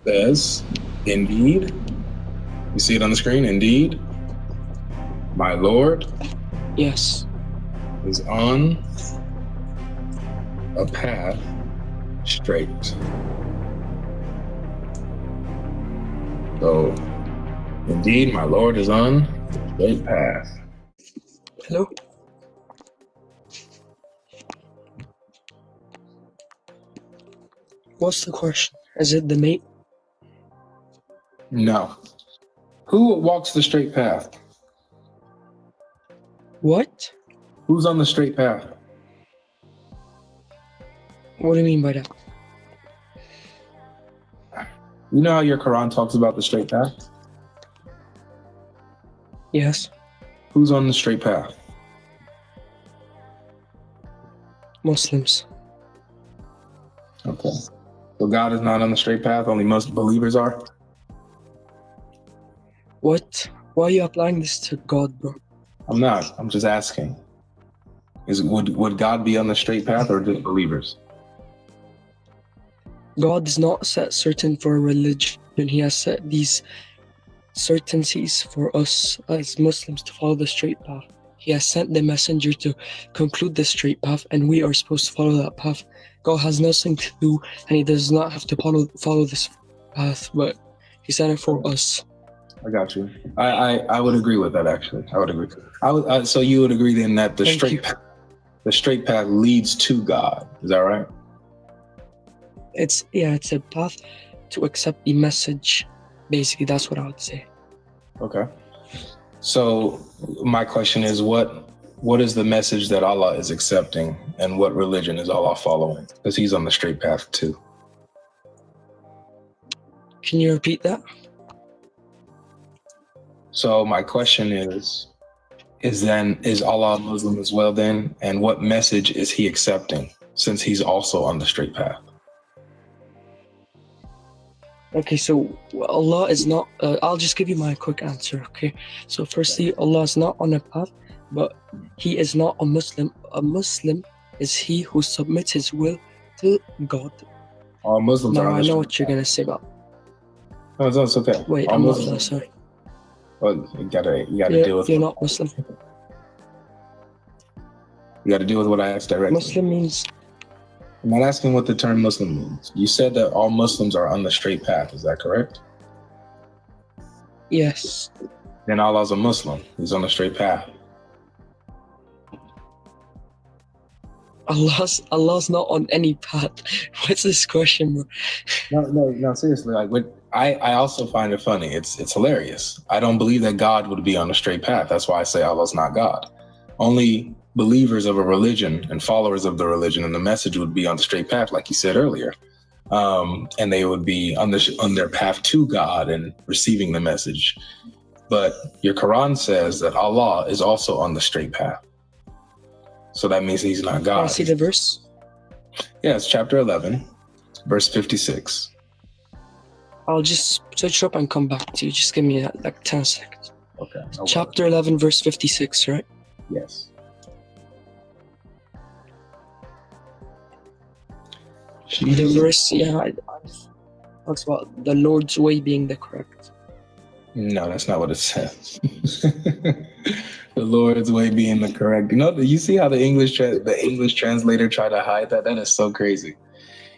says, indeed, you see it on the screen, indeed, my Lord Yes. is on a path straight. So, indeed, my Lord is on a straight path. Hello? What's the question? Is it the mate? No. Who walks the straight path? What? Who's on the straight path? What do you mean by that? You know how your Quran talks about the straight path? Yes. Who's on the straight path? Muslims. Okay. So God is not on the straight path, only most believers are? What? Why are you applying this to God, bro? I'm not. I'm just asking. Would God be on the straight path or just believers? God is not set certain for a religion. He has set these certainties for us as Muslims to follow the straight path. He has sent the messenger to conclude the straight path, and we are supposed to follow that path. God has nothing to do, and He does not have to follow this path, but He sent it for us. I got you. I would agree with that, actually. I would agree. So you would agree then that the straight path leads to God. Is that right? It's a path to accept the message. Basically, that's what I would say. Okay. So my question is, what is the message that Allah is accepting, and what religion is Allah following? Because He's on the straight path too. Can you repeat that? So my question is Allah a Muslim as well then? And what message is He accepting since He's also on the straight path? Okay, so Allah is not, I'll just give you my quick answer, okay? So firstly, Allah is not on a path, but He is not a Muslim. A Muslim is he who submits his will to God. All Muslims are on the I know straight what you're going to say about. No, it's okay. Wait, All I'm Muslims, not, sorry. Well, you gotta deal with. You're not Muslim. You gotta deal with what I asked directly. Muslim means. I'm not asking what the term Muslim means. You said that all Muslims are on the straight path. Is that correct? Yes. Then Allah's a Muslim. He's on the straight path. Allah's not on any path. What's this question, bro? No, seriously. I also find it funny. It's hilarious. I don't believe that God would be on the straight path. That's why I say Allah's not God. Only believers of a religion and followers of the religion and the message would be on the straight path, like you said earlier. And they would be on their path to God and receiving the message. But your Quran says that Allah is also on the straight path. So that means He's not God. Can I see the verse? Yeah, it's chapter 11, verse 56. I'll just search up and come back to you. Just give me like 10 seconds. Okay. Chapter 11, verse 56, right? Yes. The verse, it talks about the Lord's way being the correct. No, that's not what it says. The Lord's way being the correct. You see how the English translator tried to hide that? That is so crazy.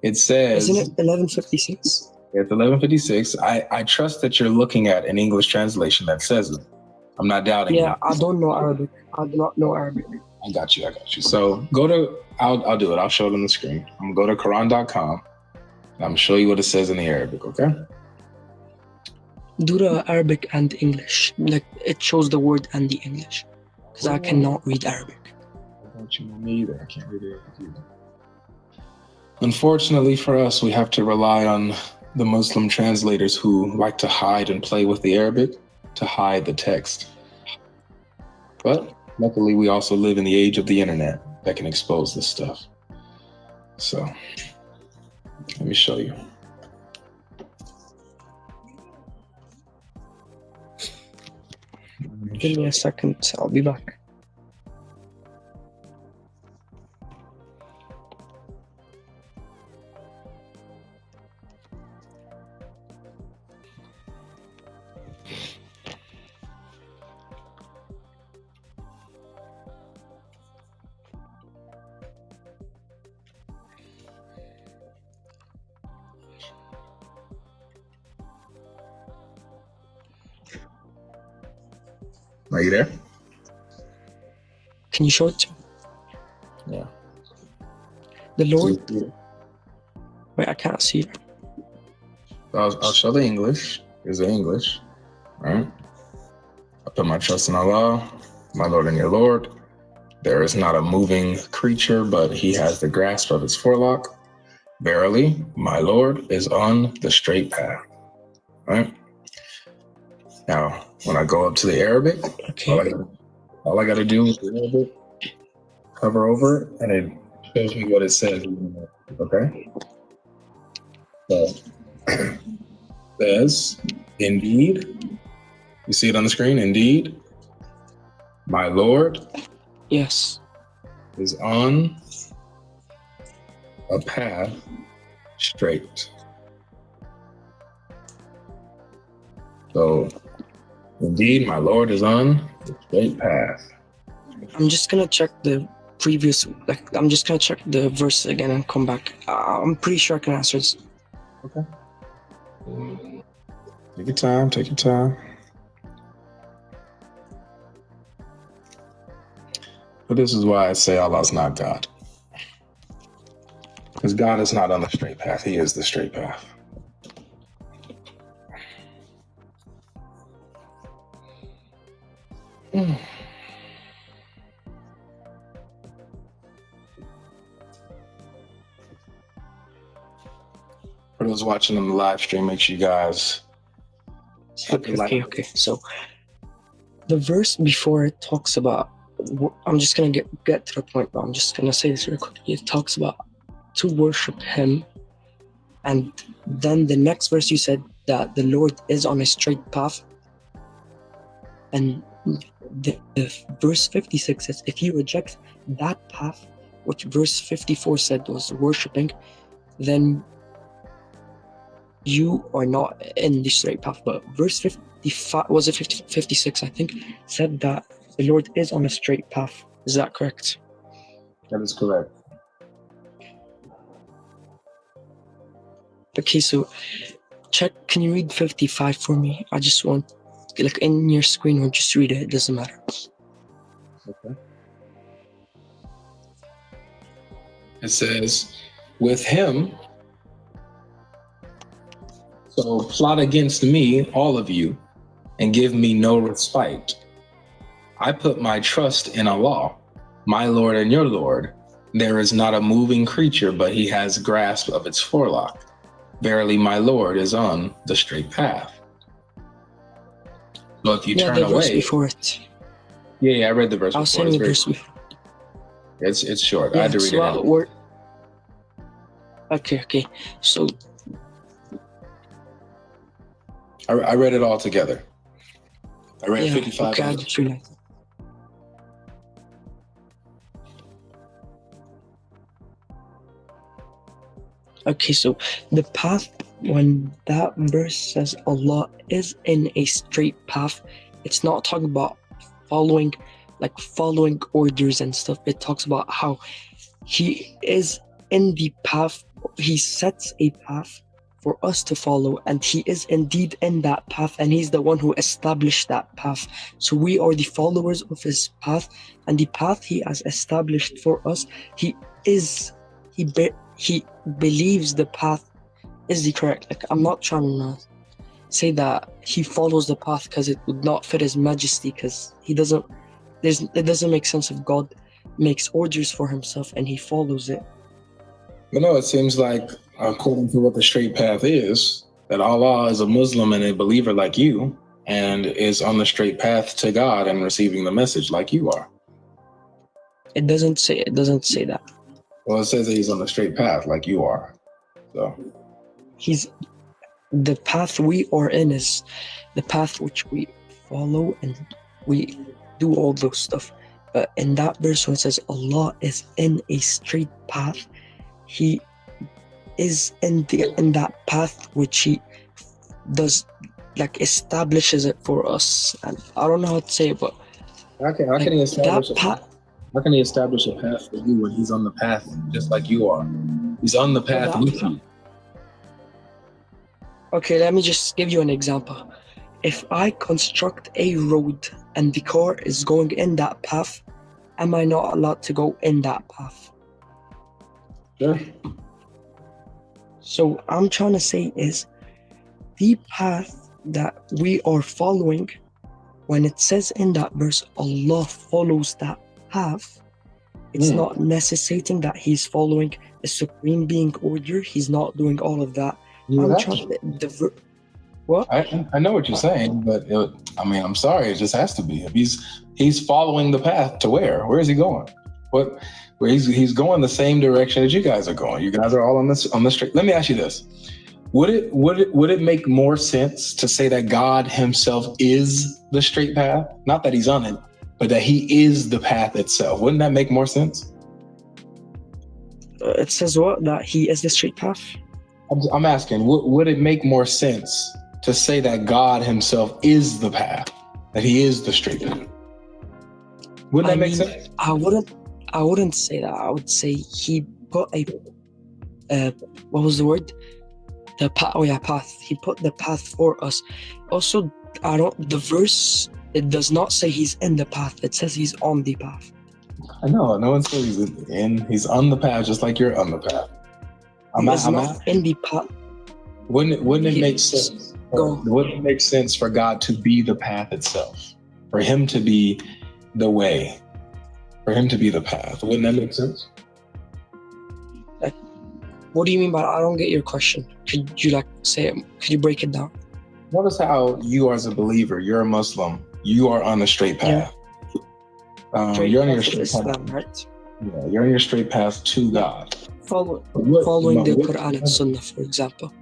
It says, isn't it 1156? It's 1156. I trust that you're looking at an English translation that says it. I'm not doubting you. I don't know Arabic. I do not know Arabic. I got you. So I'll do it. I'll show it on the screen. I'm going to go to Quran.com. I'm going to show you what it says in the Arabic, okay? Do the Arabic and English. Like, it shows the word and the English. Because I cannot read Arabic. I don't you know me either. I can't read Arabic either. Unfortunately for us, we have to rely on the Muslim translators who like to hide and play with the Arabic to hide the text. But luckily, we also live in the age of the internet that can expose this stuff. So let me show you. Give me a second. I'll be back. Are you there? Can you show it to me? Yeah. The Lord. See, Wait, I can't see it. I'll show the English. Here's the English. Right? I put my trust in Allah, my Lord and your Lord. There is not a moving creature, but he has the grasp of its forelock. Verily, my Lord is on the straight path. Right? Now, when I go up to the Arabic, Okay. all I got to do is the Arabic, cover over it, and it shows me what it says. Okay? So, it says, indeed, you see it on the screen? Indeed, my Lord Yes. is on a path straight. So, indeed, my Lord is on the straight path. I'm just gonna check the previous, I'm just gonna check the verse again and come back. I'm pretty sure I can answer this. Okay. Take your time, take your time. But this is why I say Allah's not God. Because God is not on the straight path. He is the straight path. For those watching on the live stream, make sure you guys Okay. So the verse before it talks about, I'm just gonna get to the point, but I'm just gonna say this real quickly. It talks about to worship him, and then the next verse you said that the Lord is on a straight path, and the verse 56 says if you reject that path, which verse 54 said was worshiping, then you are not in the straight path. But verse 55, was it 56, I think, said that the Lord is on a straight path. Is that correct? That is correct. Okay, so check, can you read 55 for me? I just want, like, in your screen, or just read it doesn't matter. Okay. It says, with him, so plot against me, all of you, and give me no respite. I put my trust in Allah, my Lord and your Lord. There is not a moving creature, but he has grasp of its forelock. Verily, my Lord is on the straight path. So if you turn the verse away, before it. Yeah, I read the verse. I was saying the verse before. It's short. I Yeah, had to read so it. we're okay. So I read it all together. I read 55. Okay, I just realized. Okay, so the path, when that verse says Allah is in a straight path, it's not talking about following orders and stuff. It talks about how he is in the path. He sets a path for us to follow, and he is indeed in that path, and he's the one who established that path. So we are the followers of his path, and the path he has established for us, he believes the path is the correct. Like, I'm not trying to say that he follows the path because it would not fit his majesty, because it doesn't make sense if God makes orders for himself and he follows it. But no, it seems like, according to what the straight path is, that Allah is a Muslim and a believer like you, and is on the straight path to God and receiving the message like you are. It doesn't say that. Well, it says that he's on the straight path like you are. So the path we are in is the path which we follow, and we do all those stuff. But in that verse when it says Allah is in a straight path, he is in that path which he does, like, establishes it for us. And I don't know how to say it, but how can he establish that path? How can he establish a path for you when he's on the path just like you are? He's on the path with you. Okay, let me just give you an example. if I construct a road and the car is going in that path, am I not allowed to go in that path? Sure. So I'm trying to say is the path that we are following, when it says in that verse, Allah follows that path, it's not necessitating that he's following a supreme being order. He's not doing all of that. I'm trying to... What? I know what you're saying, but I'm sorry, it just has to be. If he's following the path to where? Where is he going? Where he's going the same direction as you guys are going. You guys are all on the straight. Let me ask you this: would it make more sense to say that God Himself is the straight path? Not that He's on it, but that He is the path itself. Wouldn't that make more sense? It says what? That He is the straight path? I'm asking, would it make more sense to say that God Himself is the path, that He is the straight path? Wouldn't that make sense? I wouldn't say that. I would say He put what was the word? The path. Oh yeah, path. He put the path for us. Also, the verse, it does not say He's in the path. It says He's on the path. I know. No one says He's on the path, just like you're on the path. I'm not in the path. Wouldn't it make sense? Wouldn't it make sense for God to be the path itself? For Him to be the way? For Him to be the path? Wouldn't that make sense? What do you mean by that? I don't get your question. Could you say it? Could you break it down? Notice how you, as a believer, you're a Muslim, you are on the straight path. Yeah. You're on your straight Islam, path. right? Yeah, you're on your straight path to God. Following the Quran and Sunnah, for example.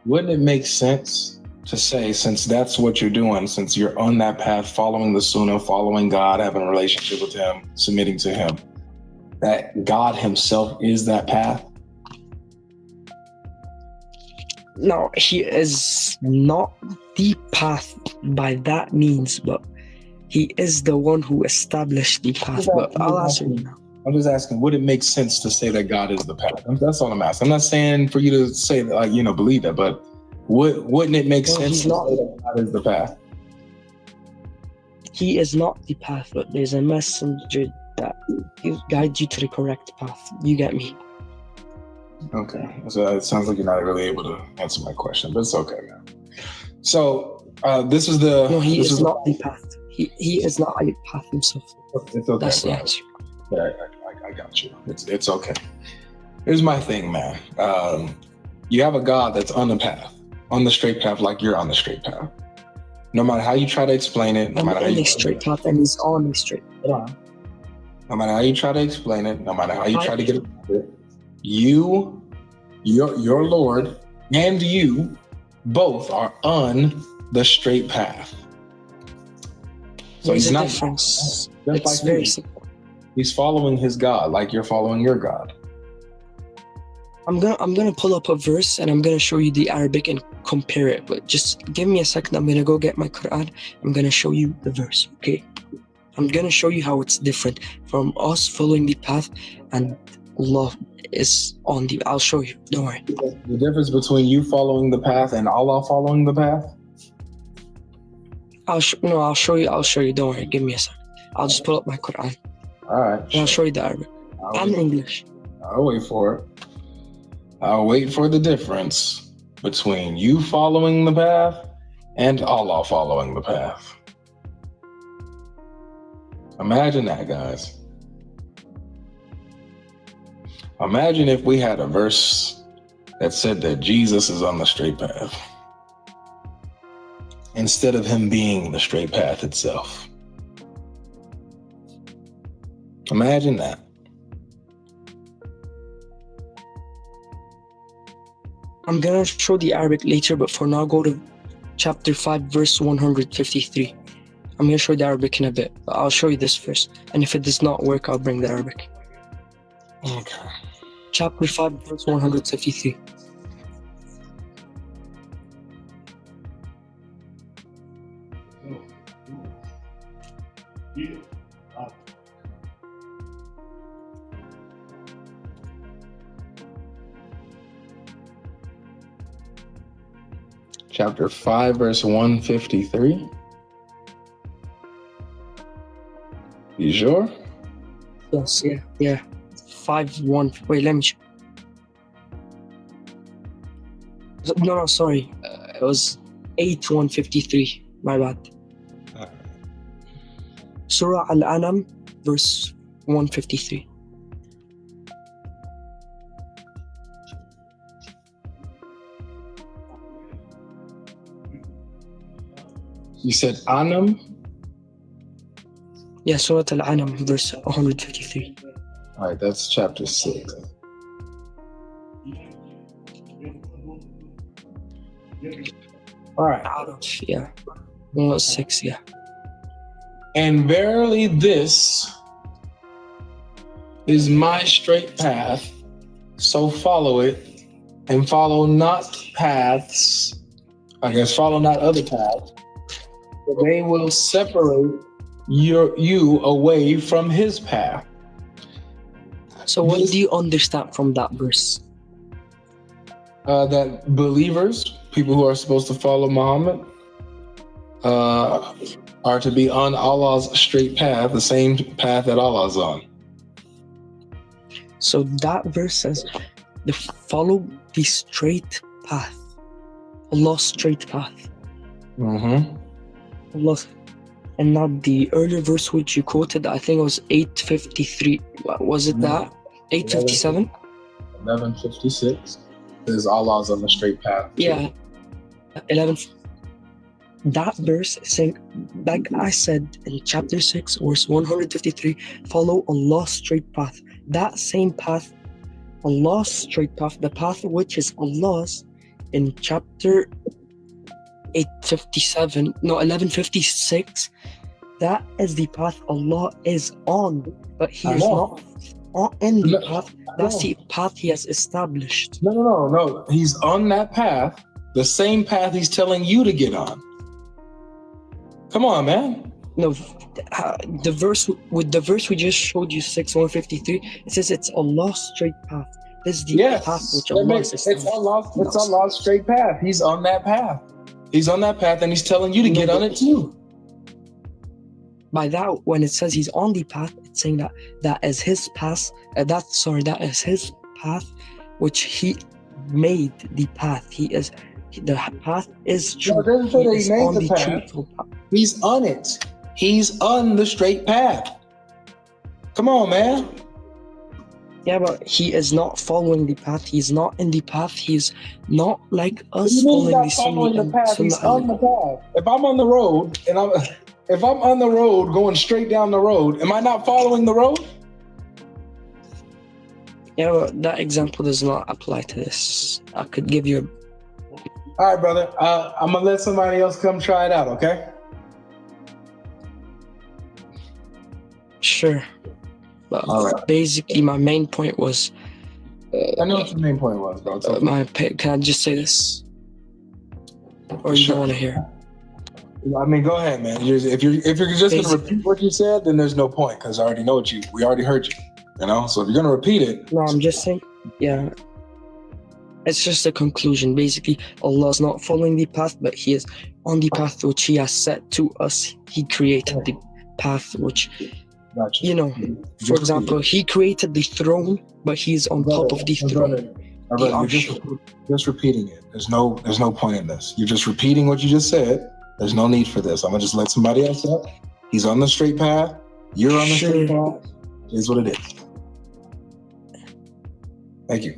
Wouldn't it make sense to say, since that's what you're doing, since you're on that path, following the Sunnah, following God, having a relationship with Him, submitting to Him, that God Himself is that path? No, He is not the path by that means, but He is the one who established the path. But I'll answer you now. I'm just asking, would it make sense to say that God is the path? That's all I'm asking. I'm not saying for you to say that, believe that, but wouldn't it make sense to say that God is the path? He is not the path, but there's a messenger that guides you to the correct path. You get me? Okay. So it sounds like you're not really able to answer my question, but it's okay, man. So this is the... No, He is not the path. He is not a path Himself. It's okay. That's the answer. I got you. It's okay. Here's my thing, man. You have a God that's on the path, on the straight path, like you're on the straight path. No matter how you try to explain it, I'm on the straight path, and He's on the straight path. No matter how you try to explain it, no matter how you try to get around it, your Lord and you both are on the straight path. So He's not difference. It's very simple. He's following His God like you're following your God. I'm gonna pull up a verse and I'm gonna show you the Arabic and compare it. But just give me a second. I'm gonna go get my Quran. I'm gonna show you the verse. Okay? I'm gonna show you how it's different from us following the path and Allah is on the... I'll show you. Don't worry. The difference between you following the path and Allah following the path? I'll show you. Don't worry. Give me a second. I'll just pull up my Quran. All right. And I'll show you the Arabic and English. I'll wait for it. I'll wait for the difference between you following the path and Allah following the path. Imagine that, guys. Imagine if we had a verse that said that Jesus is on the straight path instead of Him being the straight path itself. Imagine that. I'm gonna show the Arabic later, but for now, go to chapter 5, verse 153. I'm gonna show the Arabic in a bit, but I'll show you this first. And if it does not work, I'll bring the Arabic. Okay. Chapter 5, verse 153. chapter 5, verse 153. You sure? Yes, yeah. 5-1. Wait, let me check. No, sorry. It was 8-153. My bad. Surah Al-Anam, verse 153. You said Anam? Yeah, Surah Al-Anam, verse 153. All right, that's chapter 6. All right. Out of, yeah. 106, yeah. And verily this is my straight path, so follow it, and follow not paths, follow not other paths, for they will separate you away from his path. So what do you understand from that verse? That believers, people who are supposed to follow Muhammad, are to be on Allah's straight path, the same path that Allah's on. So that verse says, "They follow the straight path, Allah's straight path." Mm-hmm. Allah, and not the earlier verse which you quoted. I think it was 853. Was it that 857? 1156 says Allah's on the straight path. Yeah, 11. That verse is saying, like I said in chapter 6, verse 153, follow Allah's straight path. That same path, Allah's straight path, the path which is Allah's, in chapter 1156, that is the path Allah is on, but He is not in the path. That's the path He has established. No. He's on that path, the same path He's telling you to get on. Come on, man. No, the verse we just showed you, 6:153, it says it's Allah's straight path. This is the path which Allah has established. It's Allah's straight path. He's on that path. He's on that path, and He's telling you to get on it too. By that, when it says He's on the path, it's saying that is His path. That is His path, which He made the path. The path is true. No, it doesn't say that He made the path. He's on it. He's on the straight path. Come on, man. Yeah, but He is not following the path. He's not in the path. He's not like us following the path. He's on the path. If I'm on the road if I'm on the road going straight down the road, am I not following the road? Yeah, but that example does not apply to this. I could give you All right, brother. I'm gonna let somebody else come try it out, okay? Sure. But basically, my main point was. I know what your main point was, bro. Can I just say this? Or you don't want to hear? I mean, go ahead, man. If you're just gonna repeat what you said, then there's no point because I already know we already heard you. You know, so if you're gonna repeat it, no, I'm just saying, yeah. It's just a conclusion. Basically, Allah's not following the path, but He is on the path which He has set to us. He created the path which, for example, He created the throne, but He's on top of the throne. You're just repeating it. There's no point in this. You're just repeating what you just said. There's no need for this. I'm gonna just let somebody else up. He's on the straight path. You're on the straight path. It is what it is. Thank you.